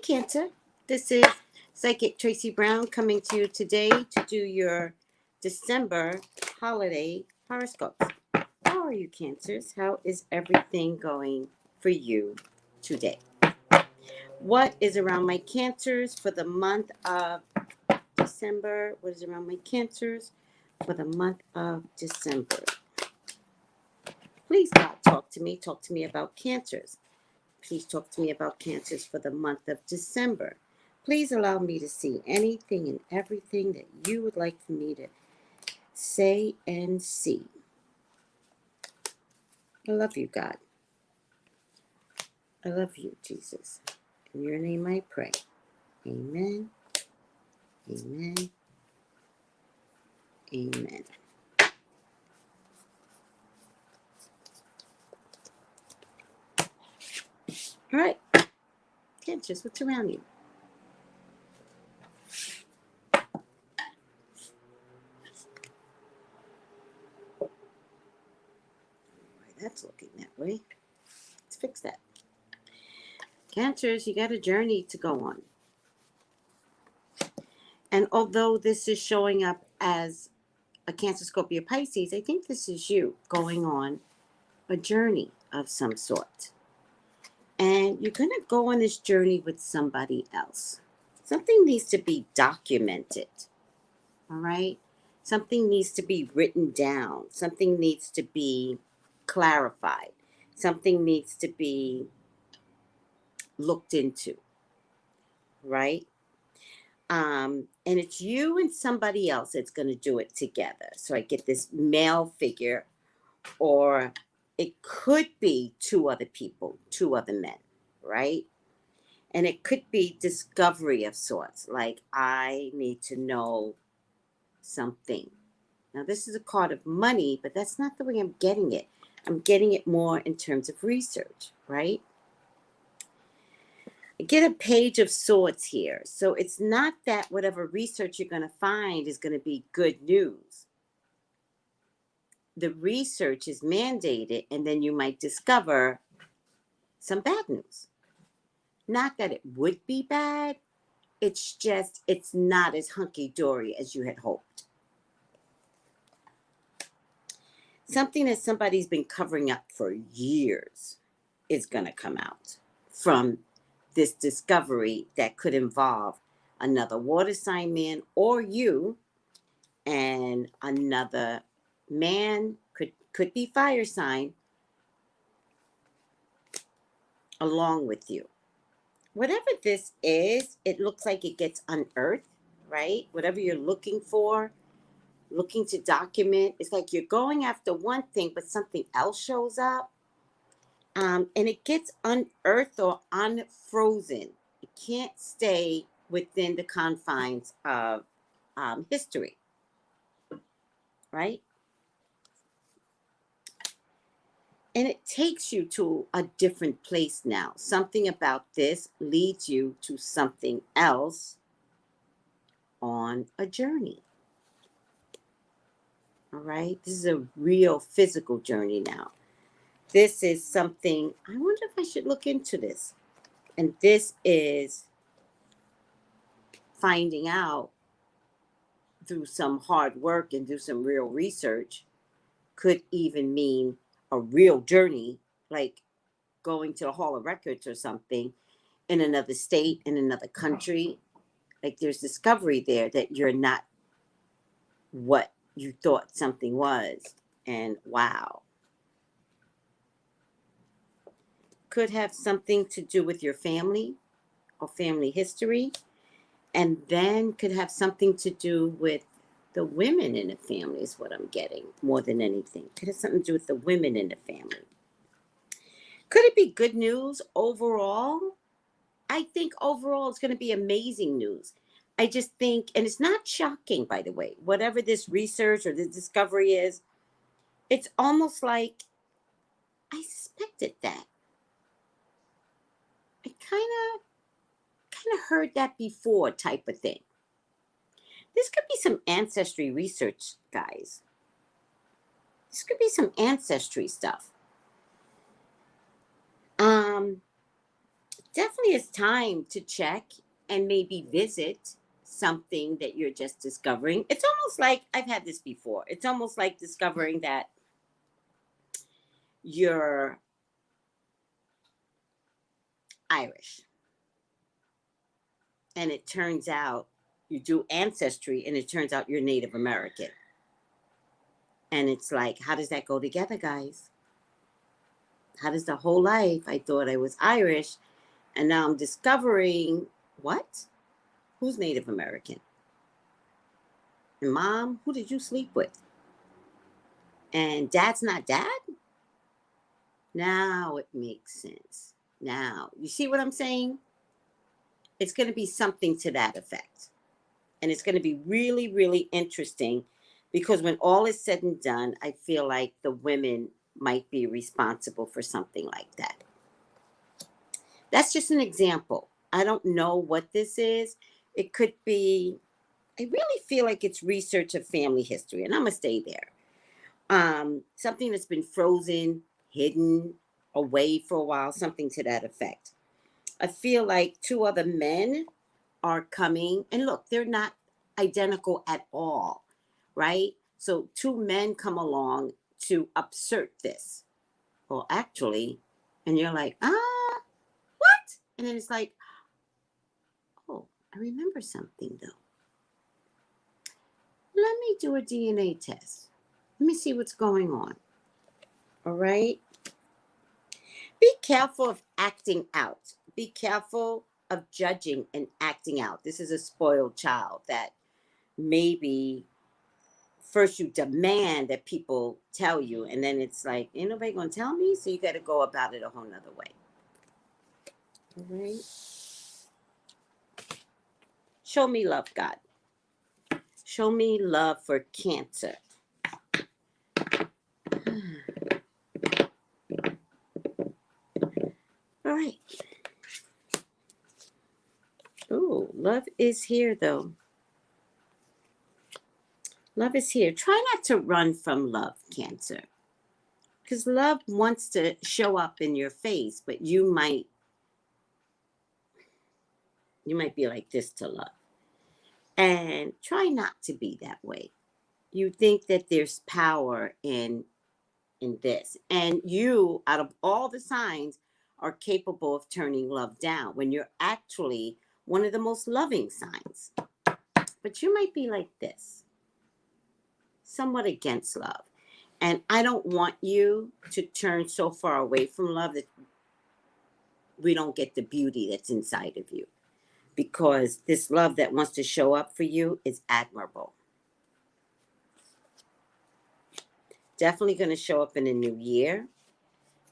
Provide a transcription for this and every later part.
Cancer. This is Psychic Tracy Brown coming to you today to do your December holiday horoscopes. How are you, Cancers? How is everything going for you today? What is around my Cancers for the month of December? What is around my Cancers for the month of December? Please, God, talk to me. Talk to me about Cancers. Please talk to me about Cancers for the month of December. Please allow me to see anything and everything that you would like for me to say and see. I love you, God. I love you, Jesus. In your name I pray. Amen. Amen. Amen. All right. Cancers, what's around you? Why that's looking that way. Let's fix that. Cancers, you got a journey to go on. And although this is showing up as a Cancer, Scorpio, Pisces, I think this is you going on a journey of some sort. And you're going to go on this journey with somebody else. Something needs to be documented. All right? Something needs to be written down. Something needs to be clarified. Something needs to be looked into. Right? And it's you and somebody else that's going to do it together. So I get this male figure, or it could be two other people, two other men, right? And it could be discovery of sorts, like I need to know something. Now, this is a card of money, but that's not the way I'm getting it. I'm getting it more in terms of research, right? I get a page of swords here. So it's not that whatever research you're going to find is going to be good news. The research is mandated, and then you might discover some bad news. Not that it would be bad. It's just, it's not as hunky-dory as you had hoped. Something that somebody's been covering up for years is going to come out from this discovery that could involve another water sign man or you, and another man, could be fire sign, along with you. Whatever this is, it looks like it gets unearthed, right? Whatever you're looking for, looking to document, it's like you're going after one thing, but something else shows up. And it gets unearthed or unfrozen. It can't stay within the confines of history, right? And it takes you to a different place now. Something about this leads you to something else on a journey. All right? This is a real physical journey now. This is something, I wonder if I should look into this. And this is finding out through some hard work and through some real research, could even mean a real journey, like going to the Hall of Records or something in another state, in another country. Like there's discovery there that you're not what you thought something was. And wow. Could have something to do with your family or family history. And then could have something to do with the women in the family is what I'm getting more than anything. Could have something to do with the women in the family. Could it be good news overall? I think overall it's going to be amazing news. I just think, and it's not shocking, by the way, whatever this research or this discovery is, it's almost like I suspected that. I kind of heard that before type of thing. This could be some ancestry research, guys. This could be some ancestry stuff. definitely it's time to check and maybe visit something that you're just discovering. It's almost like I've had this before. It's almost like discovering that you're Irish, and it turns out you do ancestry and it turns out you're Native American. And it's like, how does that go together, guys? How does the whole life I thought I was Irish, and now I'm discovering what? Who's Native American? And mom, who did you sleep with? And dad's not dad? Now it makes sense. Now, you see what I'm saying? It's going to be something to that effect. And it's going to be really, really interesting because when all is said and done, I feel like the women might be responsible for something like that. That's just an example. I don't know what this is. It could be, I really feel like it's research of family history, and I'm going to stay there. Something that's been frozen, hidden away for a while, something to that effect. I feel like two other men are coming, and look, they're not identical at all, right? So two men come along to assert this. Well, actually, and you're like, what? And then it's like, oh, I remember something though. Let me do a DNA test. Let me see what's going on. All right. Be careful of acting out. Be careful of judging and acting out. This is a spoiled child that maybe first you demand that people tell you, and then it's like, ain't nobody gonna tell me, so you got to go about it a whole nother way. All right. Show me love, God. Show me love for Cancer. All right. Oh, love is here, though. Love is here. Try not to run from love, Cancer. Because love wants to show up in your face, but you might be like this to love. And try not to be that way. You think that there's power in this. And you, out of all the signs, are capable of turning love down when you're actually one of the most loving signs. But you might be like this, somewhat against love. And I don't want you to turn so far away from love that we don't get the beauty that's inside of you. Because this love that wants to show up for you is admirable. Definitely going to show up in a new year.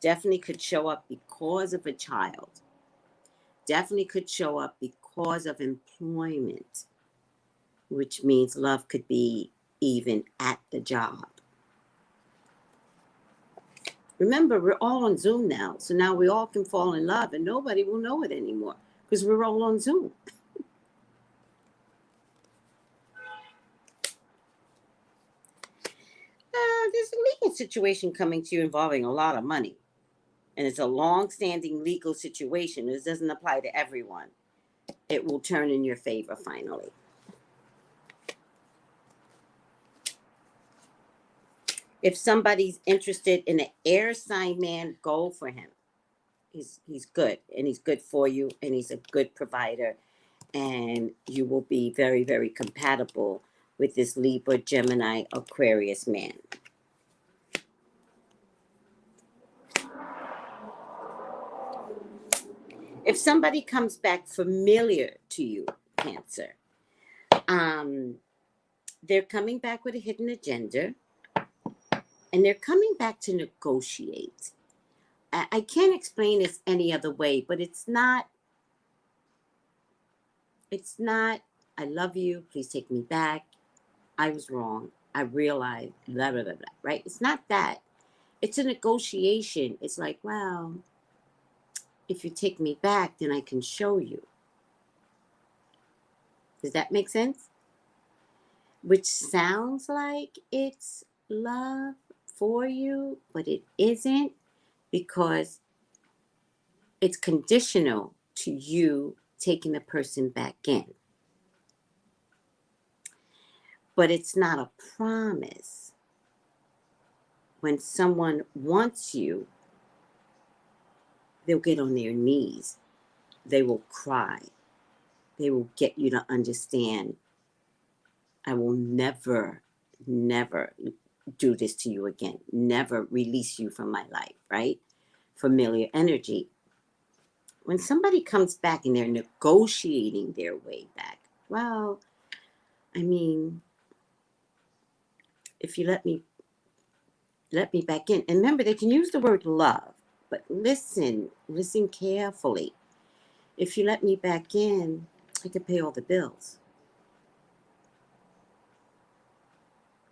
Definitely could show up because of a child. Definitely could show up because of employment, which means love could be even at the job. Remember, we're all on Zoom now. So now we all can fall in love and nobody will know it anymore because we're all on Zoom. There's a legal situation coming to you involving a lot of money. And it's a long-standing legal situation. This doesn't apply to everyone. It will turn in your favor finally. If somebody's interested in an air sign man, go for him. He's good, and he's good for you, and he's a good provider, and you will be very, very compatible with this Libra, Gemini, Aquarius man. If somebody comes back familiar to you, Cancer, they're coming back with a hidden agenda, and they're coming back to negotiate. I can't explain this any other way, but it's not, I love you, please take me back. I was wrong. I realized, blah, blah, blah, blah, right? It's not that. It's a negotiation. It's like, well, if you take me back, then I can show you. Does that make sense? Which sounds like it's love for you, but it isn't because it's conditional to you taking the person back in. But it's not a promise. When someone wants you, they'll get on their knees. They will cry. They will get you to understand, I will never, never do this to you again. Never release you from my life, right? Familiar energy. When somebody comes back and they're negotiating their way back, well, I mean, if you let me back in. And remember, they can use the word love, but listen carefully. If you let me back in, I can pay all the bills.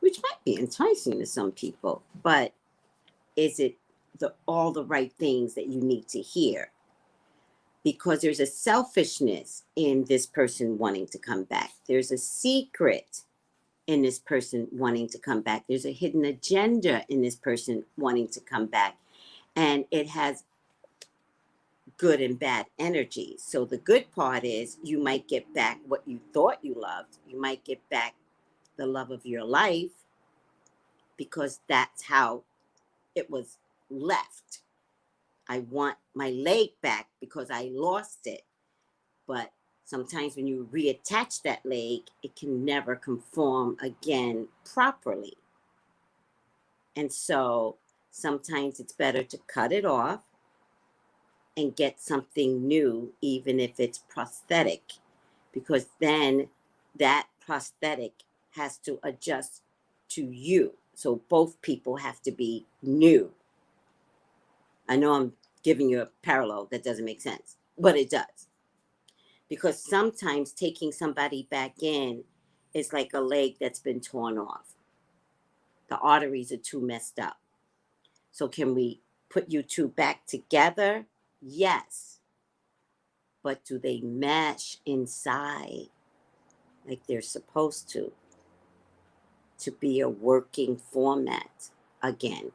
Which might be enticing to some people, but is it all the right things that you need to hear? Because there's a selfishness in this person wanting to come back. There's a secret in this person wanting to come back. There's a hidden agenda in this person wanting to come back. And it has good and bad energy. So the good part is you might get back what you thought you loved. You might get back the love of your life, because that's how it was left. I want my leg back because I lost it. But sometimes when you reattach that leg, it can never conform again properly. And so sometimes it's better to cut it off and get something new, even if it's prosthetic, because then that prosthetic has to adjust to you. So both people have to be new. I know I'm giving you a parallel that doesn't make sense, but it does. Because sometimes taking somebody back in is like a leg that's been torn off. The arteries are too messed up. So can we put you two back together? Yes. But do they mesh inside like they're supposed to be a working format again?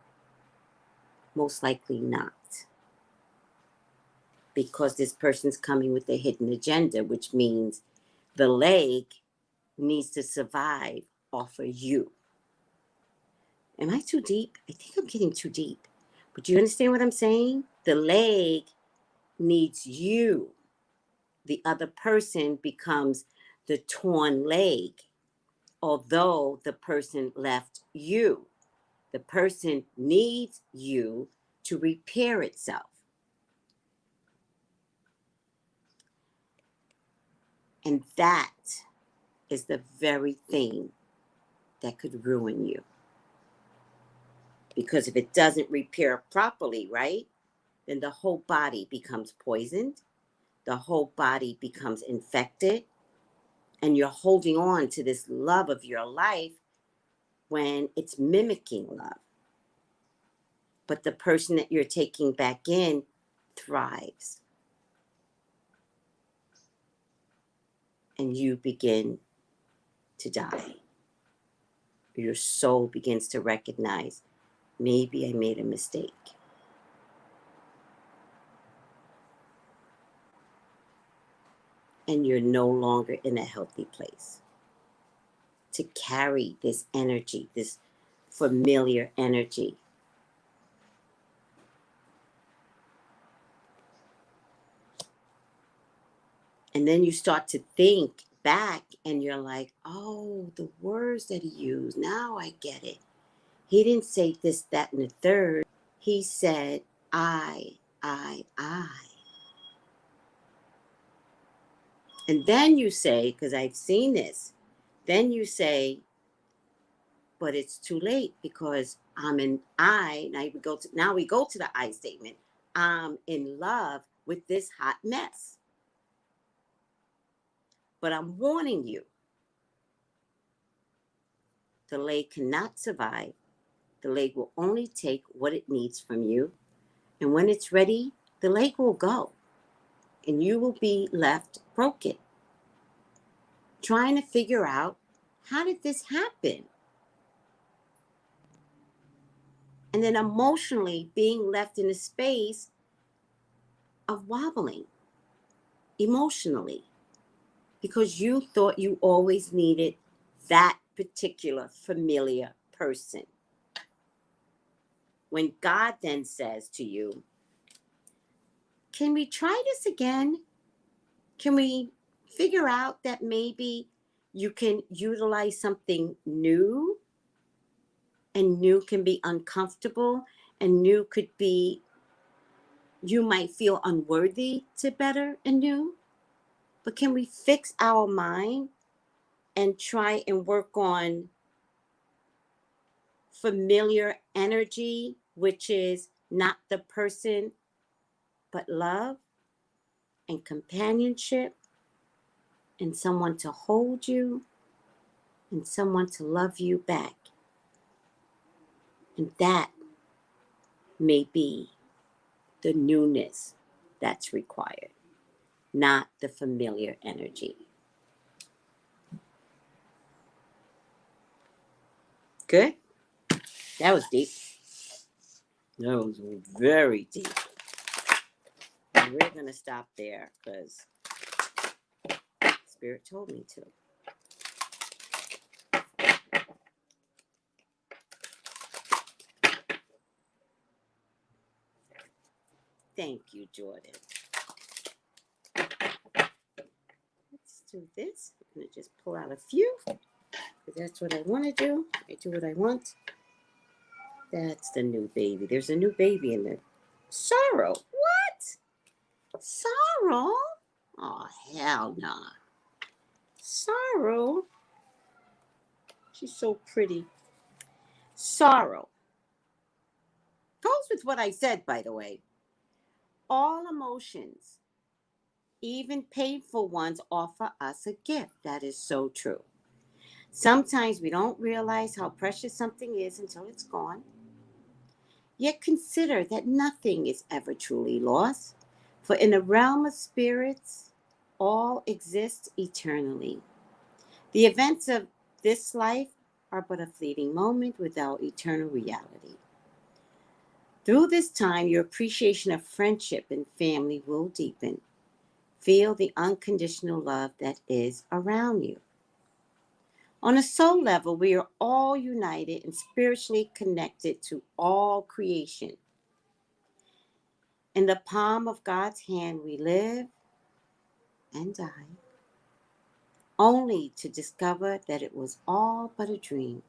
Most likely not. Because this person's coming with a hidden agenda, which means the leg needs to survive off of you. Am I too deep? I think I'm getting too deep. But do you understand what I'm saying? The leg needs you. The other person becomes the torn leg, although the person left you. The person needs you to repair itself. And that is the very thing that could ruin you. Because if it doesn't repair properly, right, then the whole body becomes poisoned. The whole body becomes infected. And you're holding on to this love of your life when it's mimicking love. But the person that you're taking back in thrives. And you begin to die. Your soul begins to recognize, maybe I made a mistake. And you're no longer in a healthy place to carry this energy, this familiar energy. And then you start to think back and you're like, oh, the words that he used, now I get it. He didn't say this, that, and the third. He said, I. And then you say, because I've seen this, then you say, but it's too late because I'm in I. Now we go to the I statement. I'm in love with this hot mess. But I'm warning you, the leg cannot survive. The leg will only take what it needs from you. And when it's ready, the leg will go. And you will be left broken, trying to figure out, how did this happen? And then emotionally being left in a space of wobbling. emotionally because you thought you always needed that particular familiar person. When God then says to you, can we try this again? Can we figure out that maybe you can utilize something new, and new can be uncomfortable, and new could be, you might feel unworthy to better and new, but can we fix our mind and try and work on familiar energy, which is not the person, but love and companionship and someone to hold you and someone to love you back. And that may be the newness that's required, not the familiar energy. Good? That was deep. That was very deep. And we're going to stop there because Spirit told me to. Thank you, Jordan. Let's do this. I'm going to just pull out a few because that's what I want to do. I do what I want. That's the new baby. There's a new baby in there. Sorrow. What? Sorrow? Oh, hell nah. Sorrow. She's so pretty. Sorrow. Goes with what I said, by the way. All emotions, even painful ones, offer us a gift. That is so true. Sometimes we don't realize how precious something is until it's gone. Yet consider that nothing is ever truly lost, for in the realm of spirits, all exists eternally. The events of this life are but a fleeting moment without eternal reality. Through this time, your appreciation of friendship and family will deepen. Feel the unconditional love that is around you. On a soul level, we are all united and spiritually connected to all creation. In the palm of God's hand, we live and die, only to discover that it was all but a dream.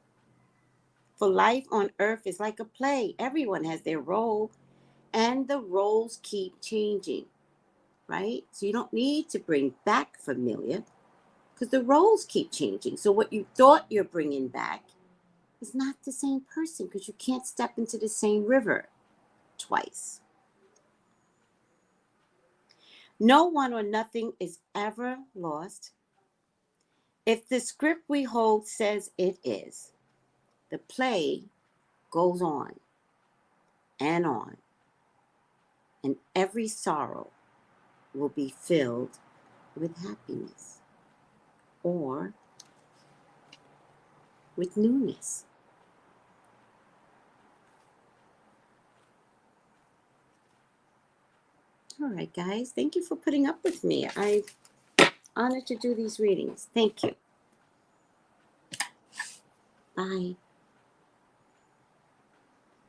For life on earth is like a play. Everyone has their role, and the roles keep changing, right? So you don't need to bring back familiar because the roles keep changing. So what you thought you're bringing back is not the same person because you can't step into the same river twice. No one or nothing is ever lost. If the script we hold says it is, the play goes on, and every sorrow will be filled with happiness or with newness. All right, guys. Thank you for putting up with me. I'm honored to do these readings. Thank you. Bye.